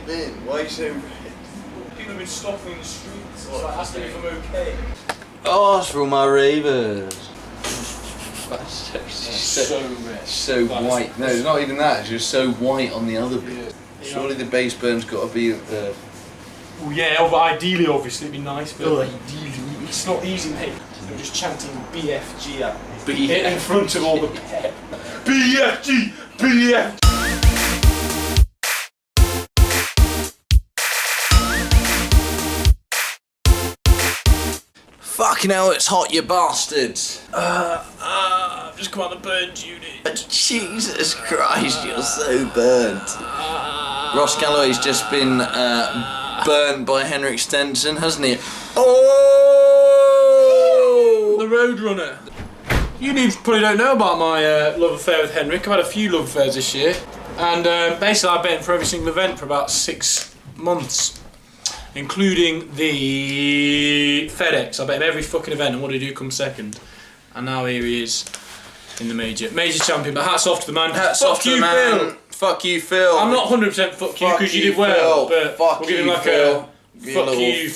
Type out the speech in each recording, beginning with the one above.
you been? Why are you so red? People have been stopping in the streets. It's like asking if I'm okay. Oh, it's for all my ravers. So red. So white. No, it's not even that. It's just so white on the other bit. Surely the base burn's got to be. Well, yeah, but ideally, obviously, it'd be nice. But ideally, it's not easy, mate. I'm just chanting BFG at me. In front of all the pep. BFG, BFG. Fucking hell, it's hot, you bastards! I've just come out of the burns unit. Jesus Christ, you're so burnt. Ross Galloway's just been burnt by Henrik Stenson, hasn't he? Oh! The Roadrunner. You noobs probably don't know about my love affair with Henrik. I've had a few love affairs this year. And basically I've been for every single event for about 6 months. Including the FedEx. I bet him every fucking event, and what did he do come second? And now here he is in the major champion. But hats off to the man. Hats off to the man. Phil. Fuck you, Phil. I'm not 100% fuck you because you did well, but fuck we'll give him like Phil. Fuck you,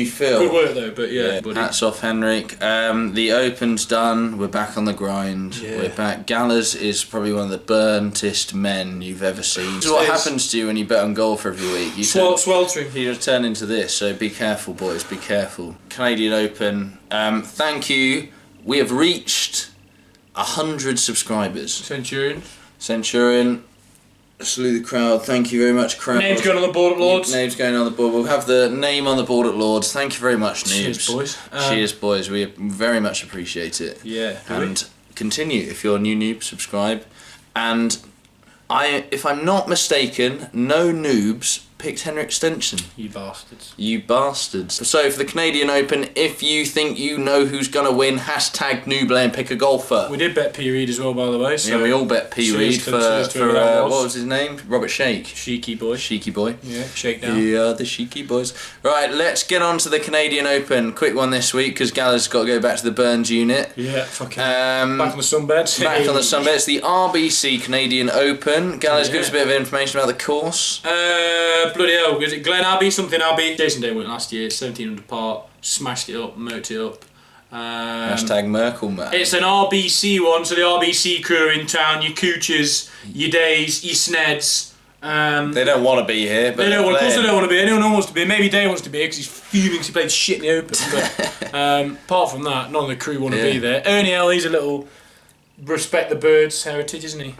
Phil. Good work though, but yeah. Buddy. Hats off, Henrik. The Open's done. We're back on the grind. Yeah. We're back. Gallers is probably one of the burntest men you've ever seen. This is what happens to you when you bet on golf every week. You sweltering. You turn into this, so be careful, boys. Be careful. Canadian Open. Thank you. We have reached 100 subscribers. Centurion. Salute the crowd. Thank you very much, crowd. Name's going on the board at Lords. Name's going on the board. We'll have the name on the board at Lords. Thank you very much, noobs. Cheers, boys. Cheers, boys. We very much appreciate it. Yeah. And continue. If you're a new noob, subscribe. And if I'm not mistaken, no noobs picked Henrik Stenson. You bastards. You bastards. So for the Canadian Open, if you think you know who's going to win, hashtag Noob and pick a golfer. We did bet P. Reid as well, by the way. So yeah, we all bet P. Reid for what was his name? Robert Shake. Cheeky boy. Cheeky boy. Yeah, shake down. Yeah, the cheeky boys. Right, let's get on to the Canadian Open. Quick one this week because Gallagher's got to go back to the Burns unit. Yeah, fucking. Back on the sunbeds. Back on the sunbeds. The RBC Canadian Open. Gallagher, give us a bit of information about the course. Bloody hell, was it Glen Abbey? Something Abbey. Jason Day went last year, 1700 par, smashed it up, moped it up. Hashtag Merkel, man. It's an RBC one, so the RBC crew are in town, your Kuchars, your Days, your Sneds. They don't want to be here, but of course they don't want to be. Anyone wants to be. Maybe Day wants to be here because he's fuming because he played shit in the Open. But apart from that, none of the crew want to be there. Ernie L, he's a little respect the birds heritage, isn't he?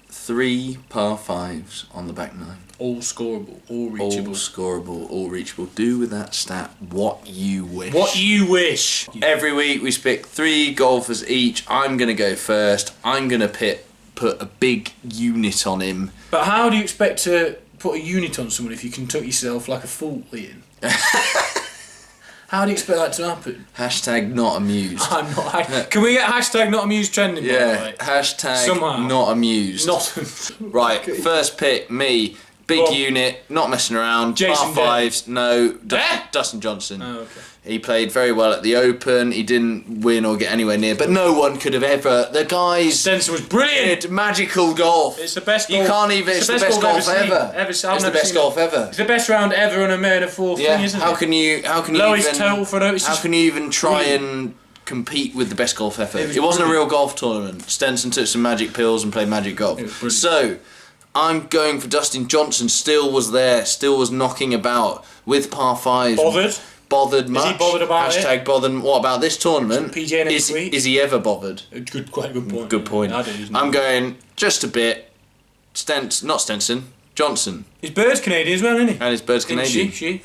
3 par 5s on the back 9. All scoreable, all reachable. All scoreable, all reachable. Do with that stat what you wish. What you wish. Every week we pick 3 golfers each. I'm going to go first. I'm going to put a big unit on him. But how do you expect to put a unit on someone if you can tuck yourself like a fool, Ian? How do you expect that to happen? Hashtag not amused. I'm not. Can we get hashtag not amused trending? Yeah. Hashtag somehow. Not amused. Not. Right. First pick, me. Big unit, not messing around. Jason par 5s. No. Dustin Johnson. Oh, okay. He played very well at the Open. He didn't win or get anywhere near, but no one could have ever. The guy's Stenson was brilliant. Magical golf. It's the best golf. You can't even. It's the best golf ever. It's the best golf ever. It's the best round ever on a murder fourth thing, isn't it? How can you lowest total for an How can you even try and compete with the best golf ever? It wasn't a real golf tournament. Stenson took some magic pills and played magic golf. So I'm going for Dustin Johnson. Still was there. Still was knocking about with par 5s. Bothered much? Is he bothered about Hashtag it? bothered. What about this tournament? PGA next week? Is he ever bothered? Quite a good point. Good point. I'm going just a bit. Johnson. His bird's Canadian as well, isn't he? And his bird's Canadian. She.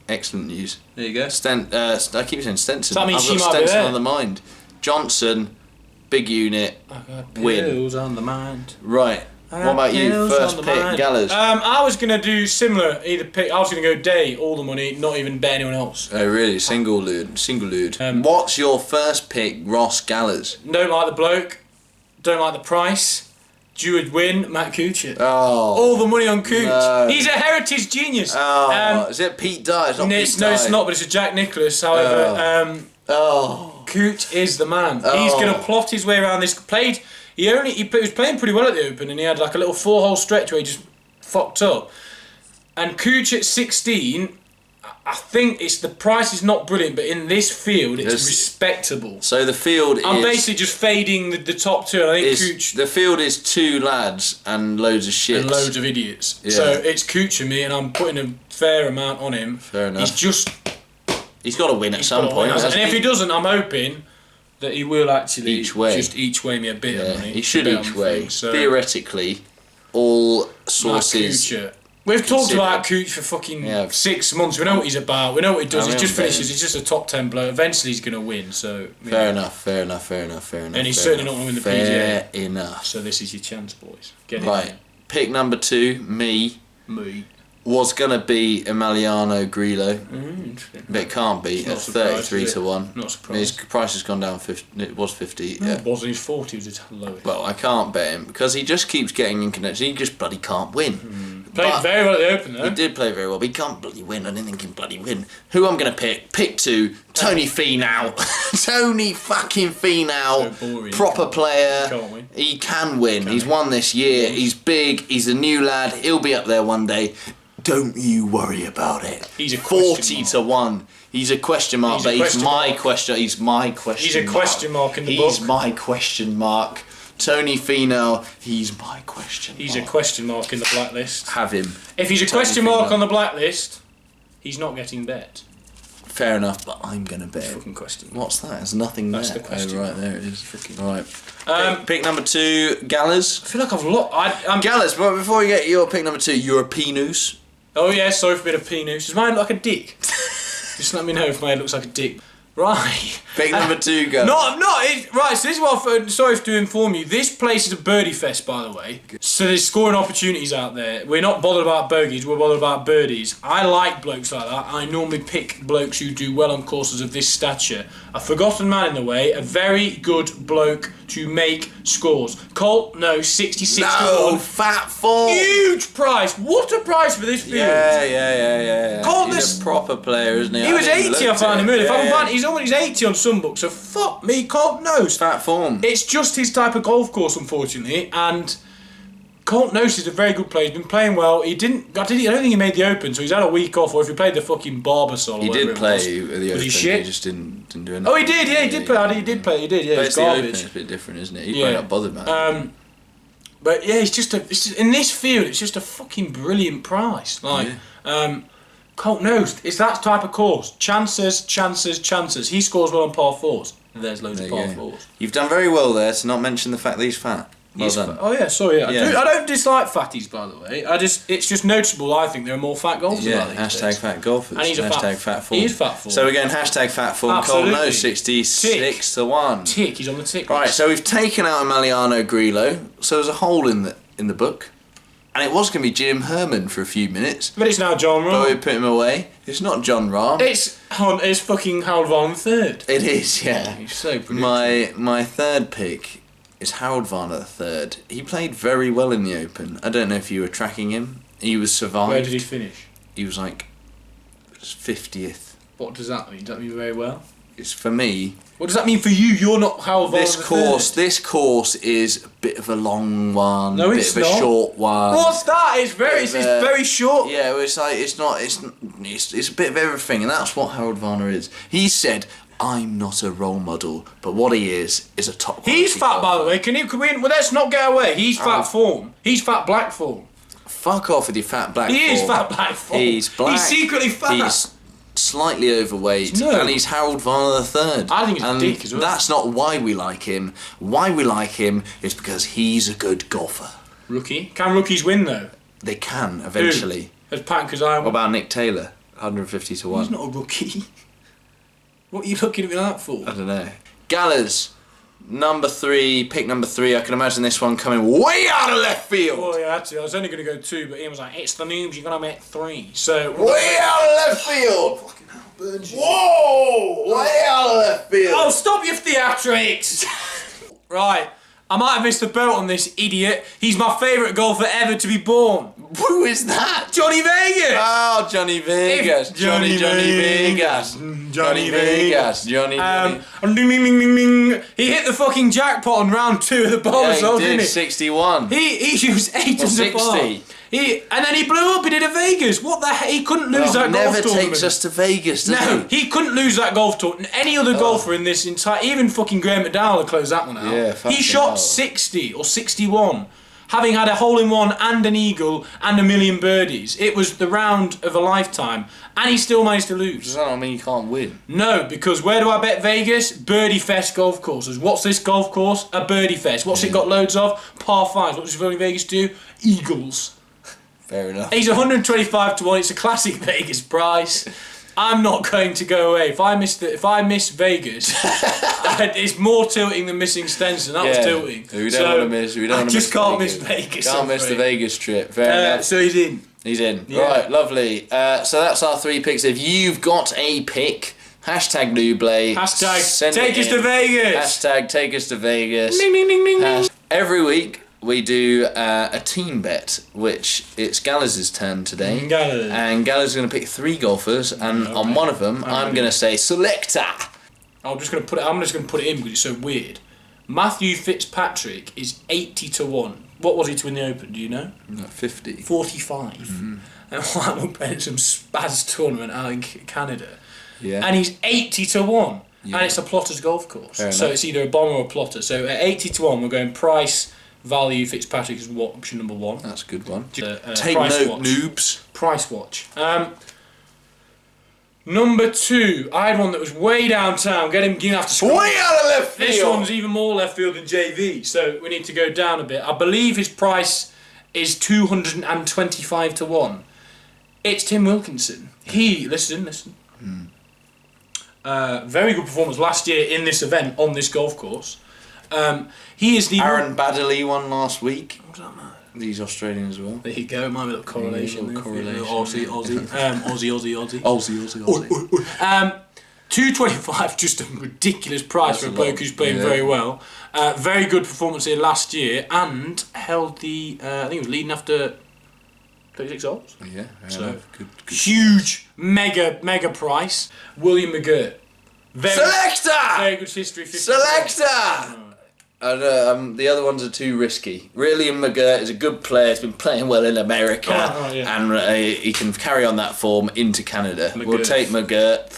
Excellent news. There you go. I keep saying Stenson. That means I've got she might be Stenson there. on the mind. Johnson, big unit, win. Pills on the mind. Right. What about you? First pick, Gallers. I was gonna do similar. I was gonna go Day, all the money, not even bet anyone else. Oh really? Single lude. What's your first pick, Ross Gallers? Don't like the bloke. Don't like the price. You would win, Matt Kuchar. Oh. All the money on Kuch. No. He's a heritage genius. Oh. Is it Pete Dye? It's not Pete Dye. No, it's not. But it's a Jack Nicklaus. However, Kuch is the man. He's gonna plot his way around this. He was playing pretty well at the Open, and he had like a little 4-hole stretch where he just fucked up. And Kuchar at 16, I think the price is not brilliant, but in this field, it's respectable. So the field I'm basically just fading the top two. I think Kuchar. The field is 2 lads and loads of shit. And loads of idiots. Yeah. So it's Kuchar me, and I'm putting a fair amount on him. Fair enough. He's got to win at some point. And if he doesn't, I'm hoping that he will actually each way me a bit of money. He should each way. Theoretically, all sources. We've talked about Kuchar for fucking 6 months. We know what he's about. We know what he does. He just finishes. He's just a top 10 bloke. Eventually, he's going to win. So fair enough. And he's certainly not going to win the PGA. Fair enough. So this is your chance, boys. Get right. In. Pick number 2, me. Was going to be Emiliano Grillo, but it can't be at 33 to 1. Not surprised. His price has gone down 50. It was 50. No, it wasn't. His 40 was the lowest. Well, I can't bet him because he just keeps getting in connection. He just bloody can't win. Played very well at the Open, though. He did play very well, but he can't bloody win. I didn't think he can bloody win. Who I'm going to pick? Pick 2, Tony Finau. Tony fucking Finau. So boring. Proper player. Can't win. He can win. He's won this year. He's big. He's a new lad. He'll be up there one day. Don't you worry about it. He's a 40 to 1. He's a question mark, but he's my question. He's my question. He's a question mark in the book. He's my question mark. Tony Finau, he's my question mark. He's a question mark in the blacklist. Have him. If he's a question mark on the blacklist, he's not getting bet. Fair enough, but I'm gonna bet. Fucking question. What's that? There's nothing That's there. the question. Oh, right there it is. Right. Pick number 2, Gallers. I feel like I've lost. Gallers. But before you get your pick number 2, you're a Pinus. Oh yeah, sorry for a bit of penis. Does mine look like a dick? Just let me know if mine looks like a dick. Right. Pick number 2, go. No, right, so this is what sorry to inform you. This place is a birdie fest, by the way. So there's scoring opportunities out there. We're not bothered about bogeys, we're bothered about birdies. I like blokes like that. I normally pick blokes who do well on courses of this stature. A forgotten man in the way, a very good bloke to make scores. Colt, no, 66 to 1. Fat form. Huge price. What a price for this field. Yeah. Colt, he's a proper player, isn't he? He was 80, I found him earlier. He's 80 on some books, so fuck me, Colt knows. Fat form. It's just his type of golf course, unfortunately, and Colt knows he's a very good player. He's been playing well. I don't think he made the Open, so he's had a week off, or if he played the fucking Barbasol or he whatever did play it was. at the Open, he shit? He just didn't do anything. Oh, he did, yeah, he did play, yeah, But it's the Open, garbage. it's a bit different, isn't it? He's probably not bothered, man. But yeah, it's just in this field, it's just a fucking brilliant price. Colt knows it's that type of course. Chances. He scores well on par 4s. There's loads of par 4s. You've done very well there to not mention the fact that he's fat. Well done. Oh yeah, sorry. Yeah. I don't dislike fatties, by the way. It's just noticeable. I think there are more fat golfers. Hashtag fat golfers. And he's a fat form. He is fat form. So again, hashtag fat form. Colt knows 66 to 1. Tick. He's on the tick. Right. So we've taken out Emiliano Grillo. So there's a hole in the book. And it was going to be Jim Herman for a few minutes. But it's now John Rahm. But we put him away. It's not John Rahm. It's fucking Harold Varner third. It is, yeah. He's so predictable. My third pick is Harold Varner third. He played very well in the Open. I don't know if you were tracking him. He was survived. Where did he finish? He was like 50th. What does that mean? Does that mean very well? It's for me. What does that mean for you? You're not Harold Varner This course is a bit of a long one. No, it's not. A short one. What's that? It's very short. Yeah, it's like it's a bit of everything, and that's what Harold Varner is. He said, "I'm not a role model, but what he is a top." He's fat, by the way. Can we? Well, let's not get away. He's fat form. He's fat black form. Fuck off with your fat black form. He is fat black form. He's black. He's secretly fat. He's slightly overweight, and he's Harold Varner III. I think he's a dick as well. That's not why we like him. Why we like him is because he's a good golfer. Rookie? Can rookies win though? They can eventually. As Pat Kazai. What about Nick Taylor? 150 to 1. He's not a rookie. What are you looking at me like that for? I don't know. Gallers. Number 3, pick number 3. I can imagine this one coming way out of left field. Oh yeah, actually, I was only going to go 2, but Ian was like, "It's the noobs. You're going to make 3." So way out of left field. Fucking hell, burns you. Whoa! Way out of left field. Oh, stop your theatrics! Right, I might have missed the boat on this idiot. He's my favourite golfer ever to be born. Who is that? Jonny Vegas. Oh, Jonny Vegas. Johnny Vegas. Jonny Vegas. Johnny. Ding, ding. He hit the fucking jackpot on round 2 of the Barbasol, didn't he? 61. He used 8 or 60. And then he blew up. He did a Vegas. What the heck? He couldn't lose that golf tournament. Never takes us to Vegas, does he? He couldn't lose that golf tournament. Any other golfer in this entire, even fucking Graham McDowell had closed that one out. Yeah, he shot 60 or 61, having had a hole-in-one and an eagle and a million birdies. It was the round of a lifetime, and he still managed to lose. Does that not mean you can't win? No, because where do I bet Vegas? Birdie Fest golf courses. What's this golf course? A Birdie Fest. What's it got loads of? Par 5s. What does Vegas do? Eagles. Fair enough. He's 125 to 1. It's a classic Vegas price. I'm not going to go away. If I miss Vegas, it's more tilting than missing Stenson. That was tilting. We don't want to miss. We don't want to miss. Can't miss Vegas. Can't miss the Vegas trip. Fair enough. So he's in. He's in. Yeah. Right, lovely. So that's our 3 picks. If you've got a pick, hashtag Nooblay. Hashtag take us to Vegas. Hashtag take us to Vegas. Ding, ding, ding, ding, ding. Every week we do a team bet, which it's Gallagher's turn today. Gallagher. And Gallagher's going to pick 3 golfers, and on one of them, I'm going to say selector. I'm just going to put it in because it's so weird. Matthew Fitzpatrick is 80 to 1. What was he to win the Open? Do you know? 50. 45. Mm-hmm. And I'm playing some spaz tournament out in Canada. Yeah. And he's 80 to 1. Yeah. And it's a plotter's golf course. Fair So enough. it's either a bomber or a plotter. So at 80 to 1, we're going price, value, Fitzpatrick is option number 1. That's a good one. Take note, noobs. Price watch. Number 2, I had one that was way downtown. Get him after school. Way out of left field. This one's even more left field than JV, so we need to go down a bit. I believe his price is 225 to 1. It's Tim Wilkinson. Listen. Very good performance last year in this event on this golf course. He is the Aaron Baddeley won last week. These Australian as well. There you go, my little correlation. Little correlation. Aussie. Aussie. 225, just a ridiculous price for a bloke who's playing very well. Very good performance here last year, and held the, I think it was leading after 36 holes. Yeah, so good. Huge, mega price. William McGirt. Selector! Very good history. Selector! The other ones are too risky. William McGirt is a good player. He's been playing well in America, and he can carry on that form into Canada. We'll take McGirt.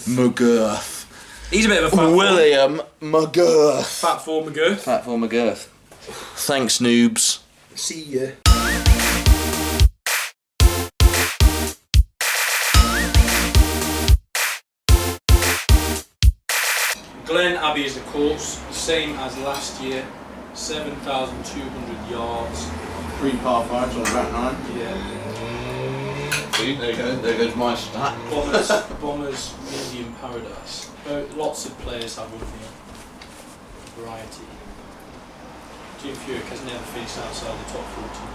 McGirt. He's a bit of a fat William McGirt. Fat for McGirt. Fat for McGirt. Thanks, noobs. See ya. Glen Abbey is the course, same as last year, 7,200 yards. 3 par 5s on about 9. Yeah. See, there goes my stat. Bombers, Indian Paradise. Lots of players have won here. Variety. Jim Furyk has never finished outside the top 14.